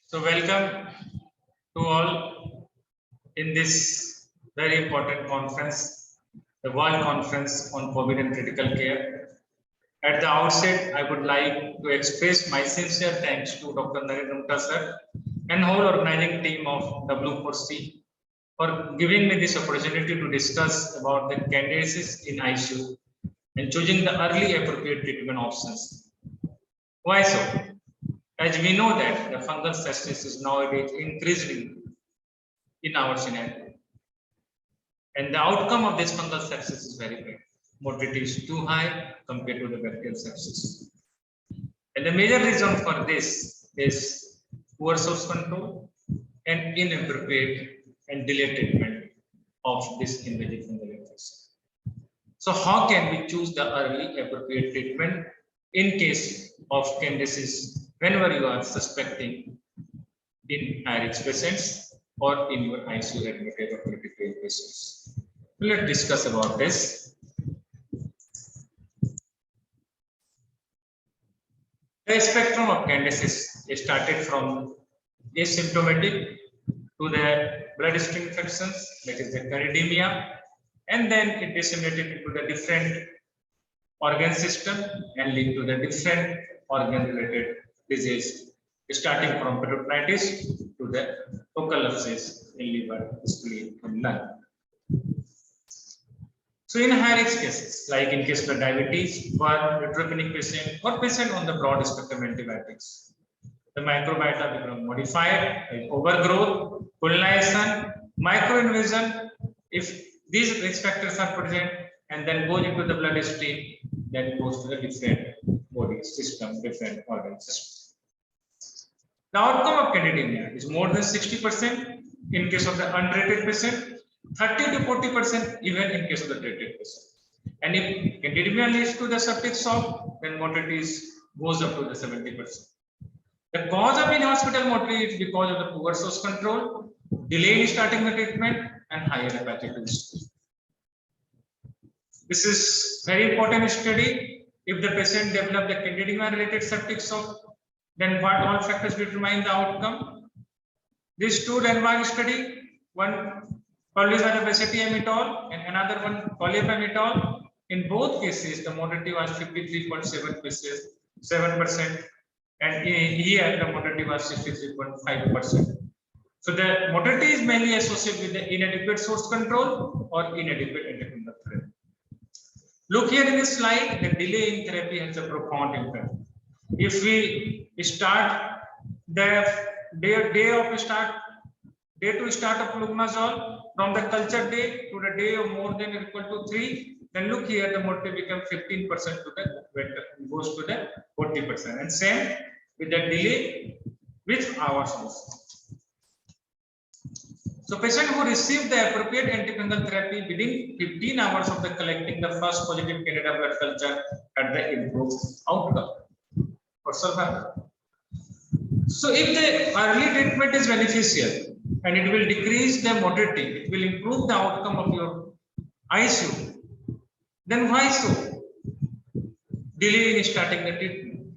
So welcome to all in this very important conference, the World Conference on COVID and Critical Care. At the outset, I would like to express my sincere thanks to Dr. Narendra Gupta sir and whole organizing team of W4C for giving me this opportunity to discuss about the candidacies in ICU and choosing the early appropriate treatment options. Why so? As we know that the fungal sepsis is nowadays increasing in our scenario. And the outcome of this fungal sepsis is very bad. Mortality is too high compared to the bacterial sepsis. And the major reason for this is poor source control and inappropriate and delayed treatment of this invasive fungal infection. So how can we choose the early appropriate treatment in case of candidiasis whenever you are suspecting in high-risk patients or in your ICU admitted or critical patients? Let's discuss about this. The spectrum of candidiasis started from asymptomatic to the bloodstream infections, that is the candidemia, and then it disseminated into the different organ system and lead to the different organ-related disease, starting from peritonitis to the focal abscess in liver, spleen, and lung. So in high-risk cases, like in case of diabetes or neutropenic patient or patient on the broad spectrum antibiotics, the microbiota become modified, like overgrowth, colonization, microinvasion. If these risk factors are present and then goes into the bloodstream, then goes to the different body system, different organ system. The outcome of candidemia is more than 60% in case of the untreated patient, 30 to 40% even in case of the treated patient. And if candidemia leads to the septic shock, then mortality goes up to the 70%. The cause of in-hospital mortality is because of the poor source control, delay in starting the treatment, and higher hepatic risk. This is very important study. If the patient develop the candidemia-related septic shock, then what all factors determine the outcome? These two landmark study, one published by the Bassetti et al. And another one Collier et al. In both cases, the mortality was 53.7%, and here the mortality was 63.5%. So the mortality is mainly associated with the inadequate source control or inadequate antifungal therapy. Look here in this slide, the delay in therapy has a profound impact. If we start the day to start of fluconazole from the culture day to the day of more than or equal to 3, then look here the mortality become 15% to the goes to the 40%, and same with the delay with hours also. So patient who received the appropriate antifungal therapy within 15 hours of the collecting the first positive Candida blood culture had the improved outcome for survival. So if the early treatment is beneficial and it will decrease the mortality, it will improve the outcome of your ICU, then why so delay in starting the treatment?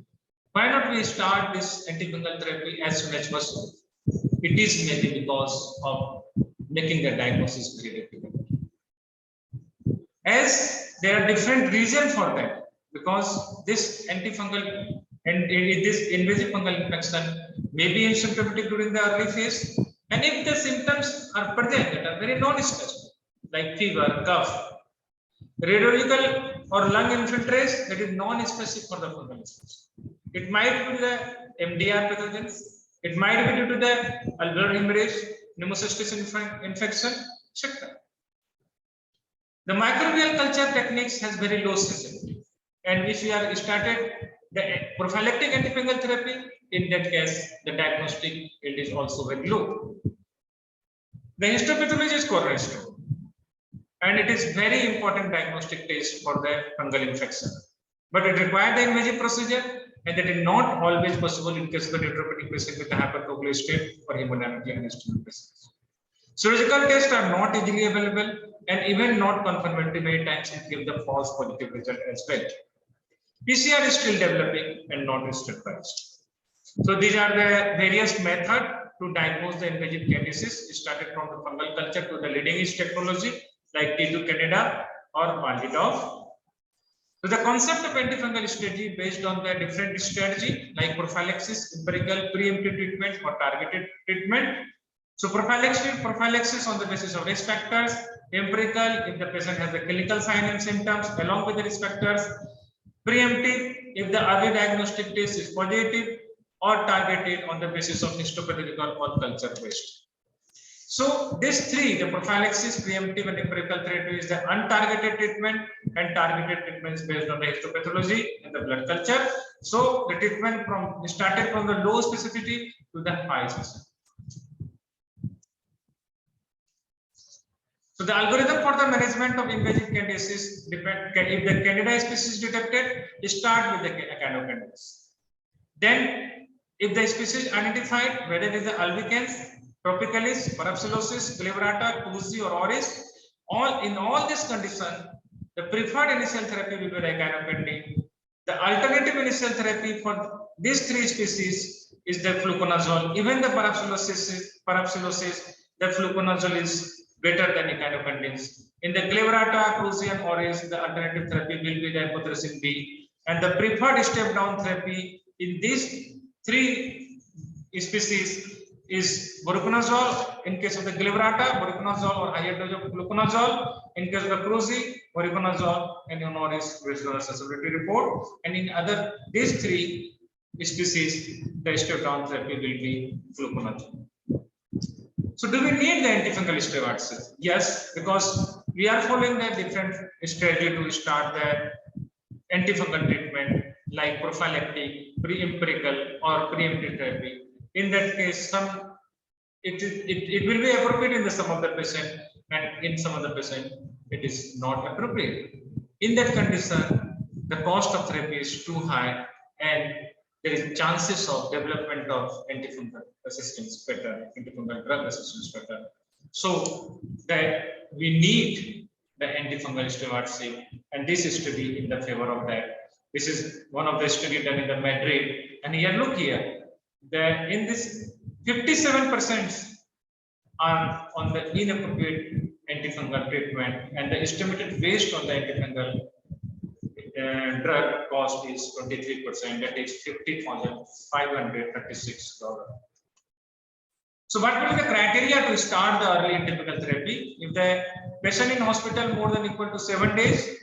Why not we start this antifungal therapy as soon as possible? It is mainly because of making the diagnosis very difficult. As there are different reasons for that, because this antifungal and this invasive fungal infection may be asymptomatic during the early phase, and if the symptoms are present that are very non-stressful, like fever, cough, radiological or lung infiltrate, that is non-specific for the fungal infection. It might be the MDR pathogens, it might be due to the alveolar hemorrhage, pneumocystis infection, etc. The microbial culture techniques has very low sensitivity, and if we are started the prophylactic antifungal therapy, in that case the diagnostic yield is also very low. The histopathology is cornerstone, and it is very important diagnostic test for the fungal infection, but it requires the invasive procedure, and that is not always possible in case of the neutropenic patient with a hypercoagulable state or hemodynamically unstable patients. Surgical tests are not easily available, and even not confirmatory many times it gives the false positive result as well. PCR is still developing and not standardized. So these are the various methods to diagnose the invasive candidiasis. It started from the fungal culture to the leading edge technology like T2 Candida or Baldidoff. So the concept of antifungal strategy based on the different strategy like prophylaxis, empirical, preemptive treatment or targeted treatment. So prophylaxis on the basis of risk factors, empirical if the patient has the clinical sign and symptoms along with the risk factors, preemptive if the early diagnostic test is positive, or targeted on the basis of histopathological or culture based. So these three, the prophylaxis, preemptive and empirical therapy is the untargeted treatment, and targeted treatments based on the histopathology and the blood culture. So the treatment started from the low specificity to the high specificity. So the algorithm for the management of invasive candidiasis depend if the Candida species detected, start with the Echinocandidiasis. Then if the species identified, whether it is the albicans, tropicalis, parapsilosis, glabrata, cruzi or oris, in all this condition, the preferred initial therapy will be the echinocandin. The alternative initial therapy for these three species is the fluconazole. Even the parapsilosis, the fluconazole is better than echinocandins. In the glabrata, cruzi and oris, the alternative therapy will be the amphotericin B, and the preferred step down therapy in these three species is voriconazole. In case of the glabrata, voriconazole or higher dose of fluconazole. In case of the cruzi, voriconazole, and in oris, based on the susceptibility report. And in other these three species, the step down therapy will be fluconazole. So do we need the antifungal steroids? Yes, because we are following the different strategy to start the antifungal treatment like prophylactic, pre-empirical or preemptive therapy. In that case, it will be appropriate in the some of the patient, and in some of the patient it is not appropriate. In that condition, the cost of therapy is too high, and there is chances of development of antifungal resistance pattern, antifungal drug resistance pattern. So that we need the antifungal steroids, and this is to be in the favor of that. This is one of the study done in the Madrid, and here look here, that in this 57% are on the inappropriate antifungal treatment, and the estimated waste on the antifungal drug cost is 23%, that is $50,536. So what will be the criteria to start the early antifungal therapy? If the patient in hospital more than equal to 7 days,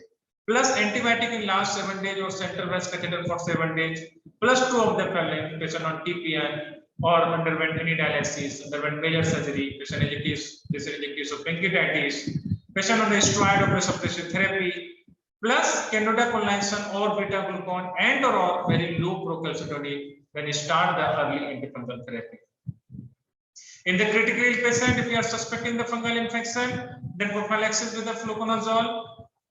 plus antibiotic in last 7 days or central venous catheter for 7 days, plus 2 of the following, patient on TPN or underwent any dialysis, underwent major surgery, patient is a case of pancreatitis, patient on the steroid or suppressive therapy, plus Candida collinson or beta glucan and or very low procalcitonin when you start the early antifungal therapy. In the critical ill patient, if you are suspecting the fungal infection, then prophylaxis with the fluconazole.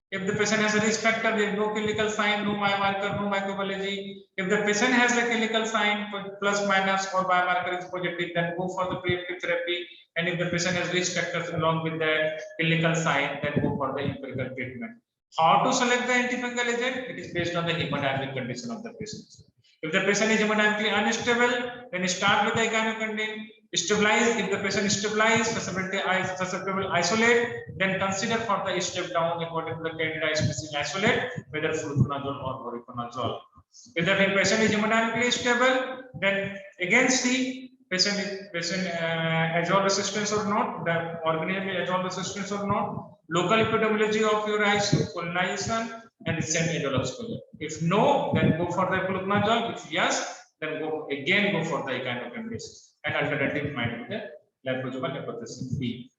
If the patient has a risk factor, there is no clinical sign, no biomarker, no microbiology. If the patient has a clinical sign plus minus or biomarker is positive, then go for the preemptive therapy. And if the patient has risk factors along with the clinical sign, then go for the empirical treatment. How to select the antifungal agent? It is based on the hemodynamic condition of the patient. If the patient is hemodynamically unstable, then start with the echinocandin. Stabilize, if the patient is stabilized, susceptible, isolate, then consider for the step down according to the Candida species isolate, whether fluconazole or voriconazole. If the patient is hemodynamically stable, then again see patient azole resistance or not, the organism is azole resistance or not, local epidemiology of your ICU, colonization, and recent azole exposure. If no, then go for the fluconazole. If yes, then go for the echinocandins. And alternative might be the liposomal amphotericin B.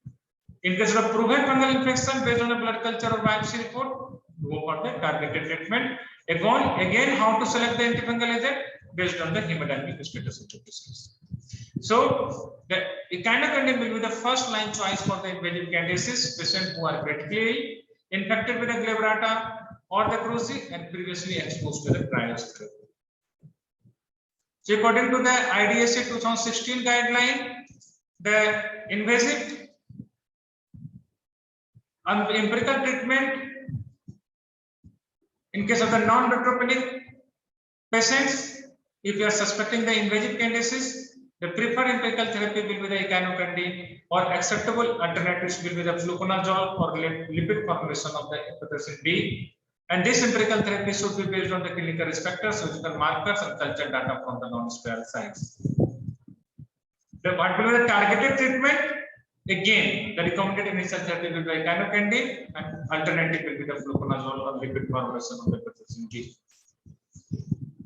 In case of proven fungal infection based on a blood culture or biopsy report, go for the targeted treatment. Again, how to select the antifungal agent based on the hemodynamic status of the disease. So the echinocandin will be the first line choice for the invasive candidiasis patients who are critically ill, infected with the glabrata or the cruzi, and previously exposed to the trials therapy. So according to the IDSA 2016 guideline, the invasive empirical treatment in case of the non-neutropenic patients if you are suspecting the invasive candidiasis, the preferred empirical therapy will be the echinocandin, or acceptable alternatives will be the fluconazole or lipid formulation of the erythropoietin B. And this empirical therapy should be based on the clinical risk factors, surgical markers, and culture data from the non-sterile sites. What will be the targeted treatment? Again, the recommended initial therapy will be echinocandin, and alternative will be the fluconazole or lipid formulation of the erythropoietin B.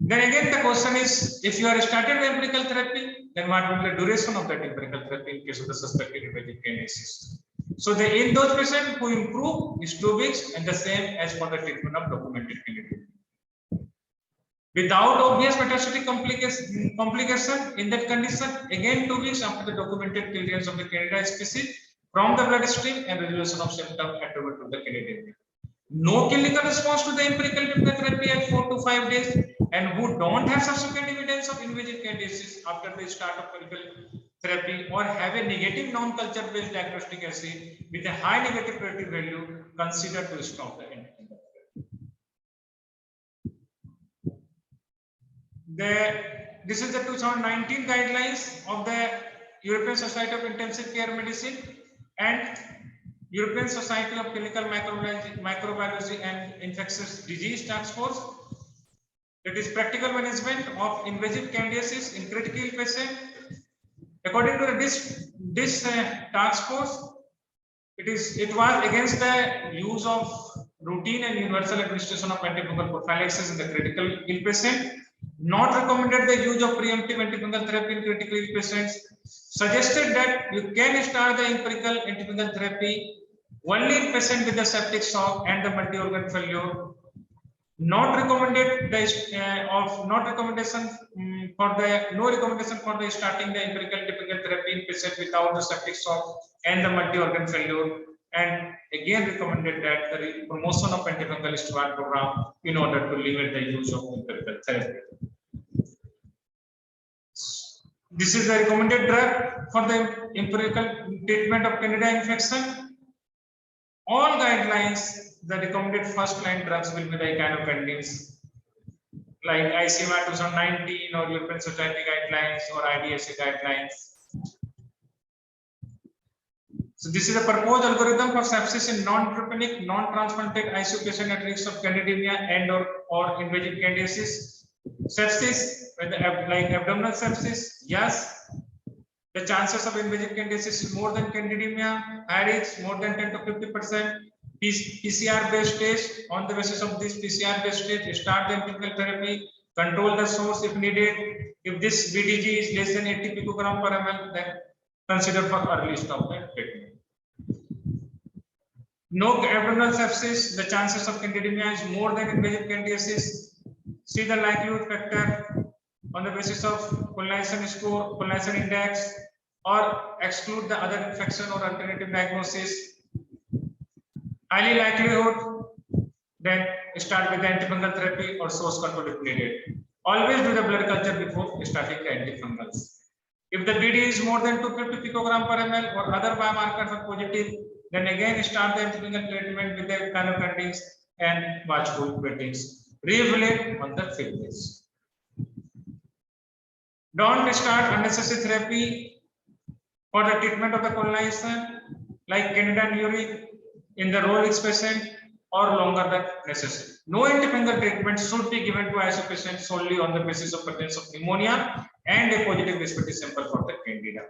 Then again, the question is, if you are starting the empirical therapy, then what will be the duration of that empirical therapy in case of the suspected invasive candidiasis? So in those patients who improve is 2 weeks, and the same as for the treatment of documented candidate. Without obvious metastatic complication in that condition, again 2 weeks after the documented clearance of the Candida species from the bloodstream and resolution of symptoms attributed to the Candida. No clinical response to the empirical therapy at 4 to 5 days, and who don't have subsequent evidence of invasive candidiasis after the start of clinical therapy, or have a negative non-culture based diagnostic assay with a high negative predictive value, considered to stop the empirical therapy. This is the 2019 guidelines of the European Society of Intensive Care Medicine and European Society of Clinical Microbiology and Infectious Disease Task Force. It is practical management of invasive candidiasis in critical patients. According to this task force, it was against the use of routine and universal administration of antifungal prophylaxis in the critical ill patient. Not recommended the use of preemptive antifungal therapy in critically ill patients. Suggested that you can start the empirical antifungal therapy only in patient with the septic shock and the multi-organ failure. No recommendation for the starting the empirical antifungal therapy in patient without the septic shock and the multi-organ failure. And again recommended that the promotion of antifungal steroid program in order to limit the use of empirical therapy. This is the recommended drug for the empirical treatment of Candida infection. All guidelines, the recommended first line drugs will be the echinocandins, like ICMR 2019 or European Society guidelines or IDSA guidelines. So this is a proposed algorithm for sepsis in non-troponic, non-transplanted ICU patient at risk of candidemia and or invasive candidiasis. Sepsis, like abdominal sepsis, yes. The chances of invasive candidiasis is more than candidemia. High risk, more than 10 to 50%. PCR based test. On the basis of this PCR based test, start the empirical therapy. Control the source if needed. If this BDG is less than 80 picogram per ml, then consider for early stop the treatment. No abdominal sepsis. The chances of candidemia is more than invasive candidiasis. See the likelihood factor on the basis of colonization score, colonization index, or exclude the other infection or alternative diagnosis. Highly likelihood, then start with the antifungal therapy or source control if needed. Always do the blood culture before starting the antifungals. If the BD is more than 250 picogram per ml or other biomarkers are positive, then again start the antifungal treatment with the echinocandins and watchful waitings. Re-evaluate on the 5th day. Don't start unnecessary therapy for the treatment of the colonization, like Candida neuri in the low risk patient or longer than necessary. No antifungal treatment should be given to ICU patient solely on the basis of presence of pneumonia and a positive respiratory sample for the Candida.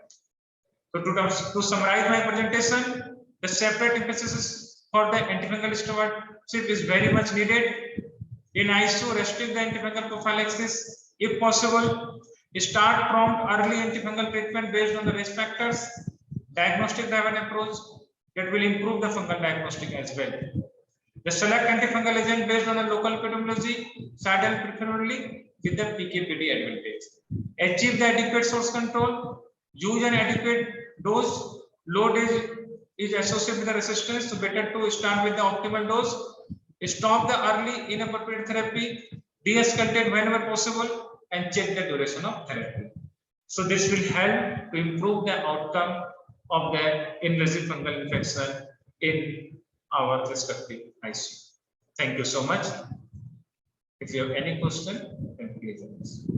So to summarize my presentation, the separate emphasis for the antifungal stewardship is very much needed. In ICU, restrict the antifungal prophylaxis if possible. Start prompt early antifungal treatment based on the risk factors. Diagnostic driven approach that will improve the fungal diagnostic as well. The select antifungal agent based on the local epidemiology, saddle preferably with the PK/PD advantage. Achieve the adequate source control. Use an adequate dose. Low dose is associated with the resistance, so better to start with the optimal dose. Stop the early inappropriate therapy. De-escalate whenever possible. And check the duration of therapy. So this will help to improve the outcome of the invasive fungal infection in our respective ICU. Thank you so much. If you have any question, then please ask.